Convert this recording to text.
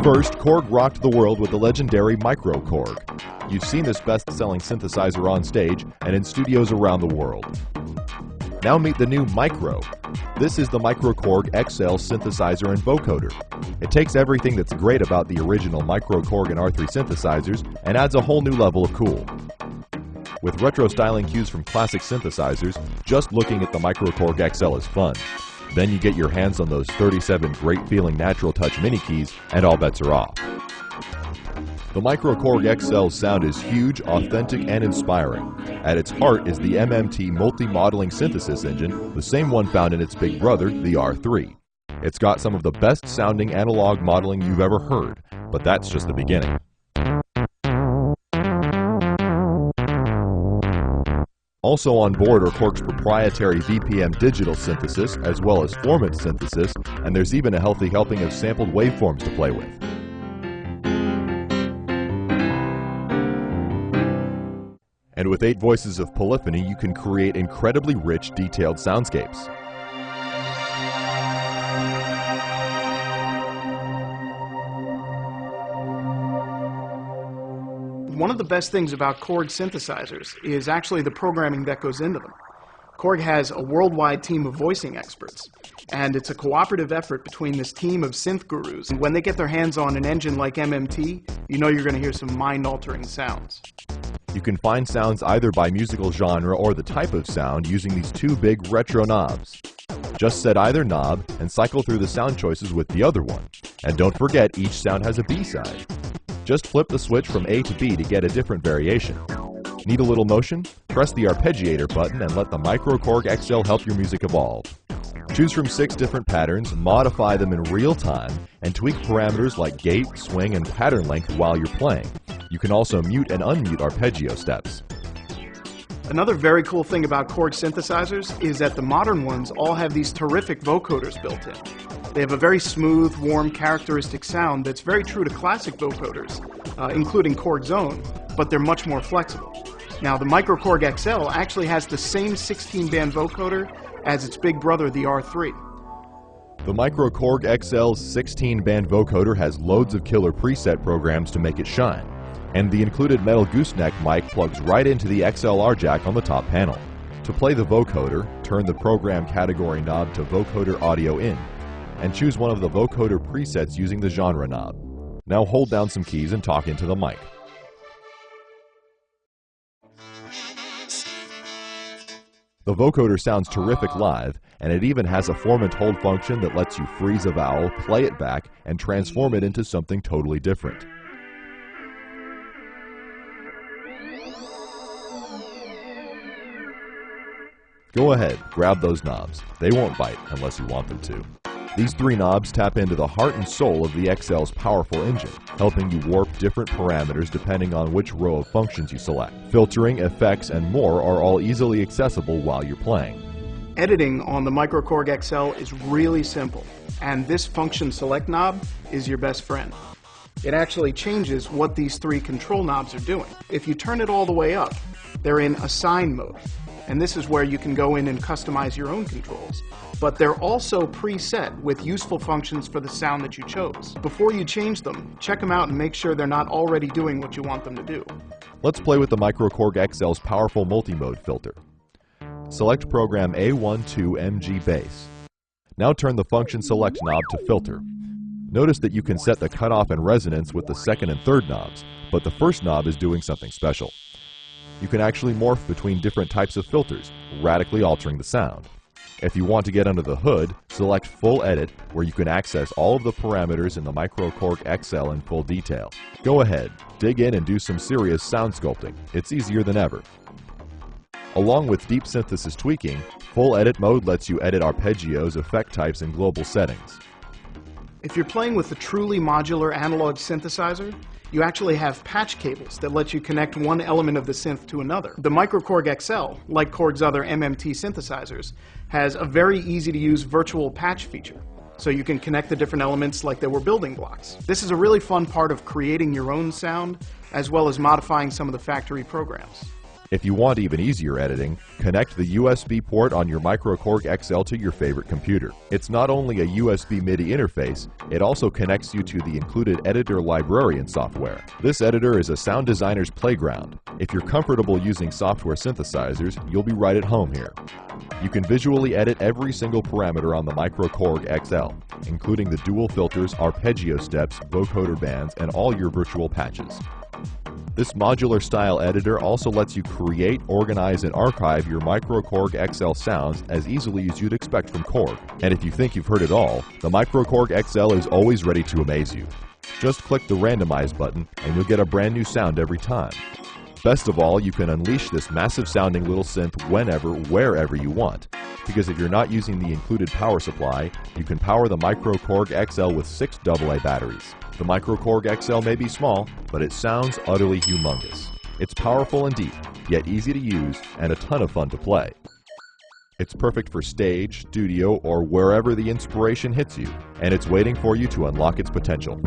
First, Korg rocked the world with the legendary microKORG. You've seen this best-selling synthesizer on stage and in studios around the world. Now meet the new Micro. This is the microKORG XL synthesizer and vocoder. It takes everything that's great about the original microKORG and R3 synthesizers and adds a whole new level of cool. With retro styling cues from classic synthesizers, just looking at the microKORG XL is fun. Then you get your hands on those 37 great-feeling natural touch mini keys, and all bets are off. The microKORG XL's sound is huge, authentic, and inspiring. At its heart is the MMT multi-modeling synthesis engine, the same one found in its big brother, the R3. It's got some of the best-sounding analog modeling you've ever heard, but that's just the beginning. Also on board are Korg's proprietary VPM digital synthesis, as well as formant synthesis, and there's even a healthy helping of sampled waveforms to play with. And with 8 voices of polyphony, you can create incredibly rich, detailed soundscapes. One of the best things about Korg synthesizers is actually the programming that goes into them. Korg has a worldwide team of voicing experts, and it's a cooperative effort between this team of synth gurus. And when they get their hands on an engine like MMT, you know you're going to hear some mind-altering sounds. You can find sounds either by musical genre or the type of sound using these 2 big retro knobs. Just set either knob and cycle through the sound choices with the other one. And don't forget, each sound has a B-side. Just flip the switch from A to B to get a different variation. Need a little motion? Press the arpeggiator button and let the microKORG XL help your music evolve. Choose from 6 different patterns, modify them in real time, and tweak parameters like gate, swing, and pattern length while you're playing. You can also mute and unmute arpeggio steps. Another very cool thing about Korg synthesizers is that the modern ones all have these terrific vocoders built in. They have a very smooth, warm, characteristic sound that's very true to classic vocoders, including Korg's own, but they're much more flexible. Now, the microKORG XL actually has the same 16-band vocoder as its big brother, the R3. The microKORG XL's 16-band vocoder has loads of killer preset programs to make it shine, and the included metal gooseneck mic plugs right into the XLR jack on the top panel. To play the vocoder, turn the program category knob to Vocoder Audio In, and choose one of the vocoder presets using the genre knob. Now hold down some keys and talk into the mic. The vocoder sounds terrific live, and it even has a formant hold function that lets you freeze a vowel, play it back, and transform it into something totally different. Go ahead, grab those knobs. They won't bite unless you want them to. These 3 knobs tap into the heart and soul of the XL's powerful engine, helping you warp different parameters depending on which row of functions you select. Filtering, effects, and more are all easily accessible while you're playing. Editing on the microKORG XL is really simple, and this function select knob is your best friend. It actually changes what these 3 control knobs are doing. If you turn it all the way up, they're in assign mode, and this is where you can go in and customize your own controls. But they're also preset with useful functions for the sound that you chose. Before you change them, check them out and make sure they're not already doing what you want them to do. Let's play with the microKORG XL's powerful multi-mode filter. Select program A12MG Bass. Now turn the function select knob to filter. Notice that you can set the cutoff and resonance with the second and third knobs, but the first knob is doing something special. You can actually morph between different types of filters, radically altering the sound. If you want to get under the hood, select Full Edit, where you can access all of the parameters in the microKORG XL in full detail. Go ahead, dig in and do some serious sound sculpting. It's easier than ever. Along with deep synthesis tweaking, Full Edit mode lets you edit arpeggios, effect types, and global settings. If you're playing with a truly modular analog synthesizer, you actually have patch cables that let you connect one element of the synth to another. The microKORG XL, like Korg's other MMT synthesizers, has a very easy-to-use virtual patch feature, so you can connect the different elements like they were building blocks. This is a really fun part of creating your own sound, as well as modifying some of the factory programs. If you want even easier editing, connect the USB port on your microKORG XL to your favorite computer. It's not only a USB MIDI interface, it also connects you to the included editor librarian software. This editor is a sound designer's playground. If you're comfortable using software synthesizers, you'll be right at home here. You can visually edit every single parameter on the microKORG XL, including the dual filters, arpeggio steps, vocoder bands, and all your virtual patches. This modular style editor also lets you create, organize, and archive your microKORG XL sounds as easily as you'd expect from Korg. And if you think you've heard it all, the microKORG XL is always ready to amaze you. Just click the randomize button and you'll get a brand new sound every time. Best of all, you can unleash this massive sounding little synth whenever, wherever you want. Because if you're not using the included power supply, you can power the microKORG XL with 6 AA batteries. The microKORG XL may be small, but it sounds utterly humongous. It's powerful and deep, yet easy to use and a ton of fun to play. It's perfect for stage, studio, or wherever the inspiration hits you, and it's waiting for you to unlock its potential.